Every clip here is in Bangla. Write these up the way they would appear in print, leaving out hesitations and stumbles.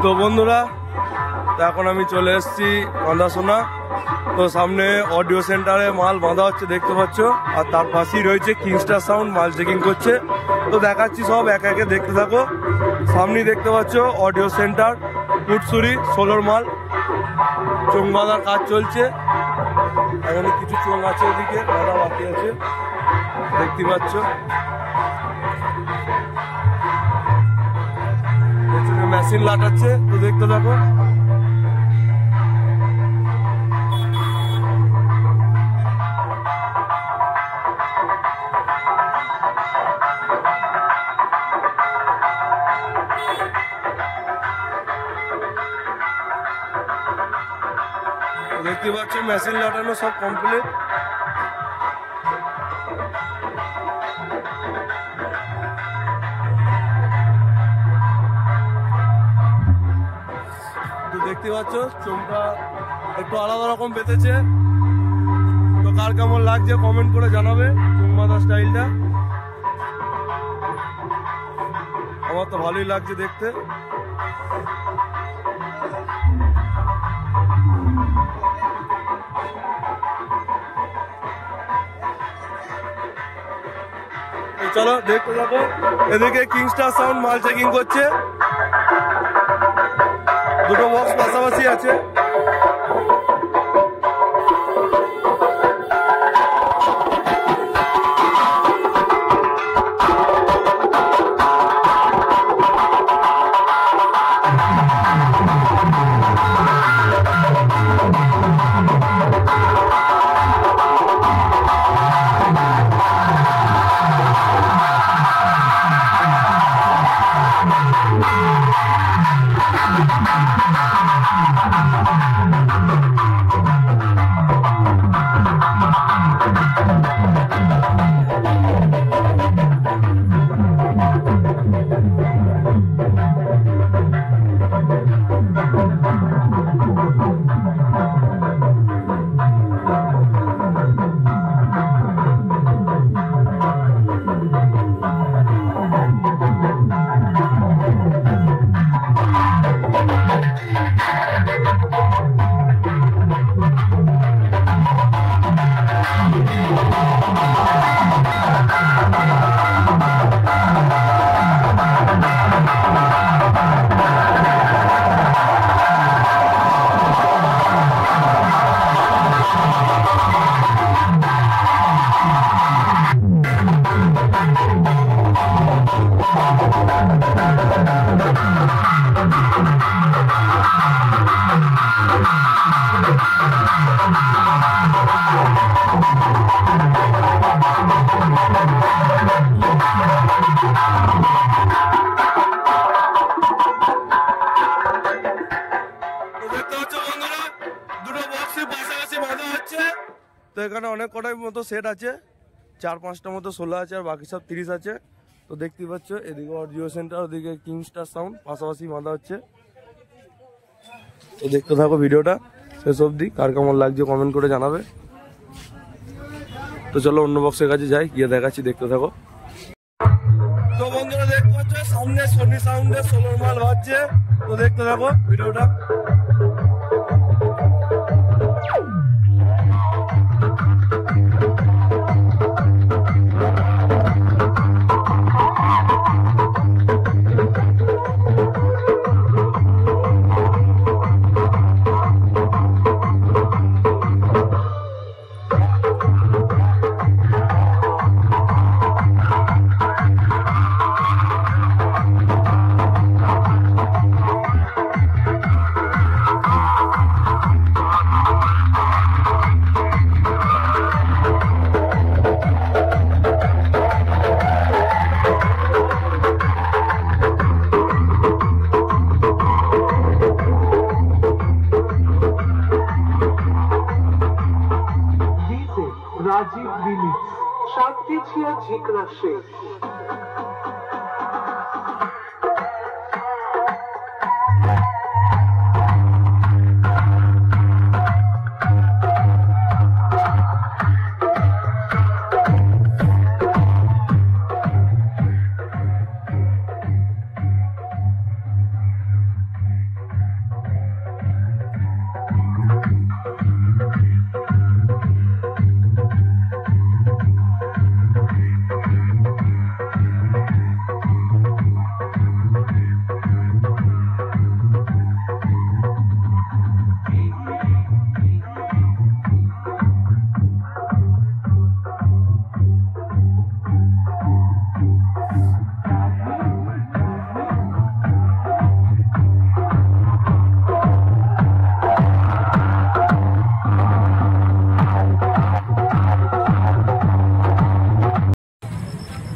তো বন্ধুরা, এখন আমি চলে এসেছি বাঁধাসোনা। তো সামনে অডিও সেন্টারে মাল বাঁধা হচ্ছে দেখতে পাচ্ছ, আর তার পাশেই রয়েছে কিংস্টার সাউন্ড মাল চেকিং করছে। তো দেখাচ্ছি সব এক একে, দেখতে থাকো। সামনেই দেখতে পাচ্ছ অডিও সেন্টার, ফুটসুরি, সোলোর মাল, চোং বাঁধার কাজ চলছে। এখানে কিছু চোং আছে, এদিকে বাঁধা বাকি আছে দেখতে পাচ্ছ। মেশিন লাটাচ্ছে, তো দেখতে থাকো। দেখতে পাচ্ছ মেশিন লাটানো সব কমপ্লিট। দেখতে পাচ্ছ চোখটা একটু আলাদা রকম বেঁধেছে। তো কার কেমন লাগছে কমেন্ট করে জানাবে চোখ বাঁধা স্টাইলটা। আমার তো ভালোই লাগছে দেখতে। চলো দেখতে যাবো। এদিকে কিংস্টার সাউন্ড মাল চেকিং করছে, দুটো বক্স পাশাপাশি আছে। তো এখানে অনেক কটাই মতো সেট আছে, 4-5টা মতো 16 আছে, আর বাকি সব 30 আছে। তো দেখতেই পাচ্ছ এদিকে অডিও সেন্টার, ওদিকে কিংস্টার সাউন্ড পাশাপাশি বাঁধা হচ্ছে। তো দেখতে থাকো ভিডিওটা শেষ অবধি, কার কেমন লাগছে কমেন্ট করে জানাবে। তো চলো অন্য বক্সের কাছে যাই, গিয়ে দেখাচ্ছি, দেখতে থাকো। তো বন্ধুরা দেখতে পাচ্ছ সামনে সোনি সাউন্ডের সোলোর মাল বাজছে। তো দেখতে থাকো ভিডিওটা। রাজীব মিনিট সাতকেছিয়া ঝিকরা শেষ।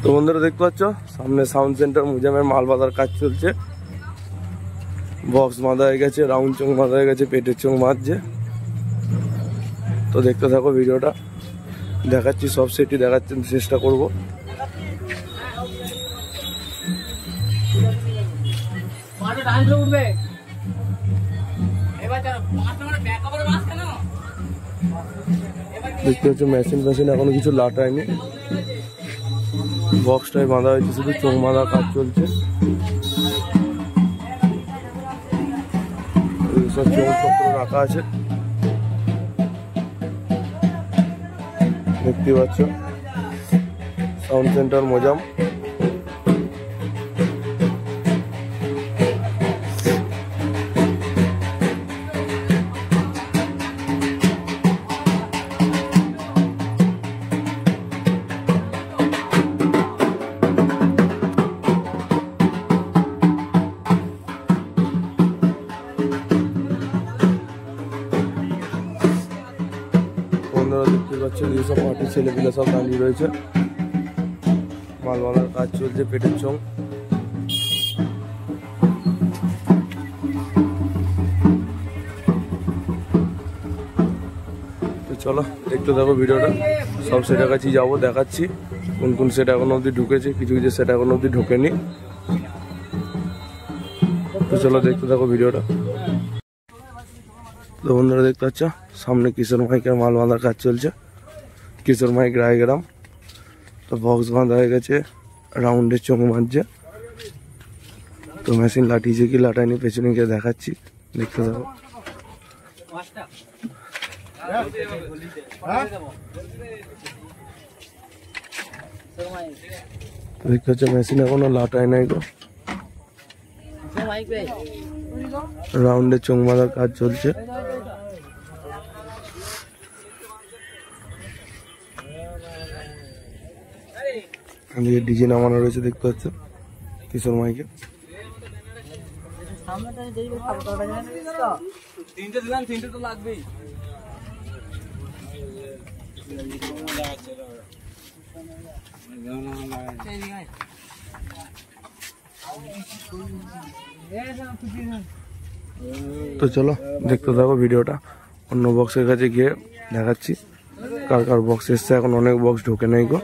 তো বন্ধুরা দেখতে পাচ্ছ সামনে সাউন্ড সেন্টার মুজামের মাল বাঁধার কাজ চলছে। বক্স বাঁধা হয়ে গেছে, রাউন্ড চোঙ বাঁধা হয়ে গেছে, পেটের চোঙ বাঁধছে। তো দেখতে থাকো ভিডিওটা, দেখাচ্ছি সব সেটই দেখাচ্ছি, চেষ্টা করব। দেখতে হচ্ছে মেশিন এখনো কিছু লাটায়নি, বক্সটাই বাঁধা হয়েছে, শুধু চোঙ বাঁধা কাজ চলছে। সব চোঙপত্র রাখা আছে দেখতে পাচ্ছ, সাউন্ড সেন্টার মোজাম। দেখতে পাচ্ছেন এইসব পার্টির ছেলেপিলে সব দাঁড়িয়ে রয়েছে, মাল বাঁধার কাজ চলছে, পেটের চোঙ। তো চলো দেখতে থাকো ভিডিওটা, সব সেটের কাছেই যাবো, দেখাচ্ছি কোন কোন সেট এখনো অবধি ঢুকেছে, কিছু কিছু সেট এখনো অবধি ঢোকেনি। তো চলো দেখতে থাকো ভিডিওটা। তো বন্ধুরা দেখতে পাচ্ছ সামনে কিশোর মাইকের মাল বাঁধার কাজ চলছে, কিশোর মাইক রায়গ্রাম। তো বক্স বাঁধা হয়ে গেছে, রাউন্ডের চোঙ বাঁধছে। তো মেশিন লাটিয়েছে কি লাটায়নি পেছনে গিয়ে দেখাচ্ছি, দেখতে থাকো। দেখতে পাচ্ছ মেশিন এখনো লাটায় নাই গো, রাউন্ডের চোঙ বাঁধার কাজ চলছে। ডিজে নামানো রয়েছে দেখতে পাচ্ছ কিশোর মাইকে। তো চলো দেখতে থাকো ভিডিওটা, অন্য বক্সের কাছে গিয়ে দেখাচ্ছি কার কার বক্স এসছে, এখন অনেক বক্স ঢোকে নাই গো।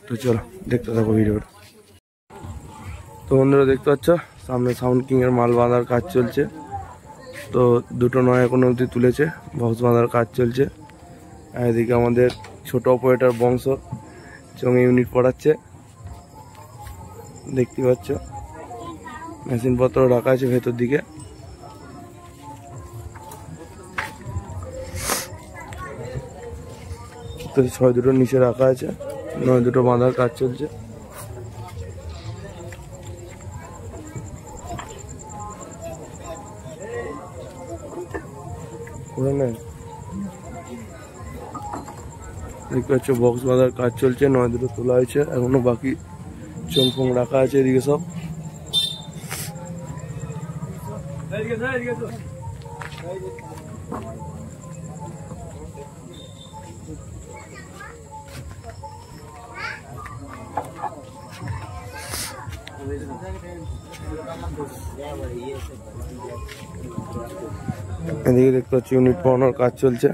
তো চলো দেখতে থাকো ভিডিওটা। তো বন্ধুরা দেখতে পাচ্ছ সামনে সাউন্ড কিং এর মাল বাঁধার কাজ চলছে। তো দুটো নয় এখন অবধি তুলেছে, বক্স বাঁধার কাজ চলছে। আর এদিকে আমাদের ছোট অপারেটর বংশ চোঙে ইউনিট পড়াচ্ছে, দেখতে পাচ্ছ মেশিন পত্র রাখা আছে ভেতর দিকে। তো 6 দুটো নিচে রাখা আছে, 9 দুটো বাঁধার কাজ চলছে। দেখতে পাচ্ছ বক্স বাঁধার কাজ চলছে, 9 দুটো তোলা হয়েছে, এখনো বাকি চোঙ ফোং রাখা আছে এদিকে সব। এদিকে দেখতে পাচ্ছি ইউনিট পড়ানোর কাজ চলছে,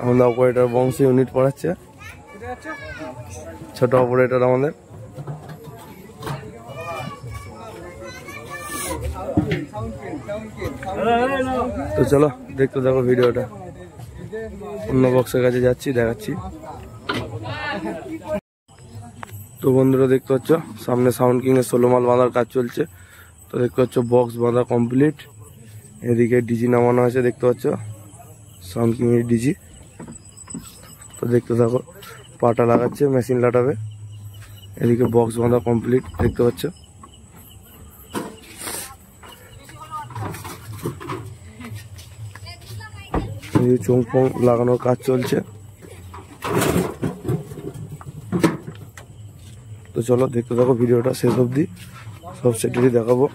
আমাদের অপারেটর বংশে ইউনিট পড়াচ্ছে, ছোট অপারেটর আমাদের। তো চলো দেখতে থাকো ভিডিওটা, অন্য বক্সের কাছে যাচ্ছি, দেখাচ্ছি। তো বন্ধুরা দেখতে পাচ্ছ সামনে সাউন্ড কিং এর 16 মাল বাঁধার কাজ চলছে। তো দেখতে পাচ্ছ বক্স বাঁধা কমপ্লিট, এদিকে ডিজি নামানো আছে দেখতে পাচ্ছ, সাউন্ড কিং এর ডিজি। তো দেখতে থাকো, পাটা লাগাচ্ছে, মেশিন লাটাবে। এদিকে বক্স বাঁধা কমপ্লিট দেখতে পাচ্ছ। এদিকে চোঙ ফোং লাগানোর কাজ চলছে। তো চলো দেখতে থাকো ভিডিওটা শেষ অবধি, সব সেটেরই দেখাবো।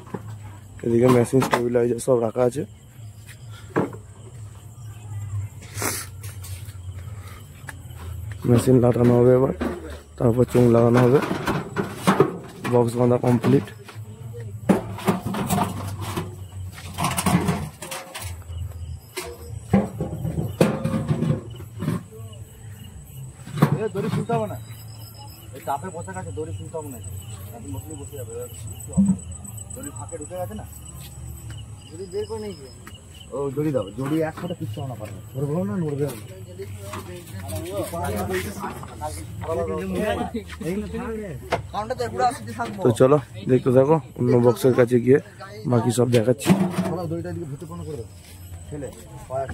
এদিকে মেশিন স্টেবিলাইজার সব রাখা আছে। মেশিন লাগানো হবে এবার, তারপর চোঙ লাগানো হবে। বক্স বাঁধা কমপ্লিট। দড়ি শুনতে হবে না, এই চাপে বসে গেছে, দড়ি শুনতে হবে না, মশলি বসে যাবে, দড়ি ফাঁকে ঢুকে গেছে না, দড়ি বের করে নিয়ে গিয়ে ও দড়ি দাও, দড়ি এক ফোঁটা কিচ্ছু না পারবে, নড়বেও না, নড়বেও না। তো চলো দেখতে থাকো, অন্য বক্সের কাছে গিয়ে বাকি সব দেখাচ্ছি। দড়িটা দিকে ভিতরে কোনো করে দেবো, ছেলে পায়া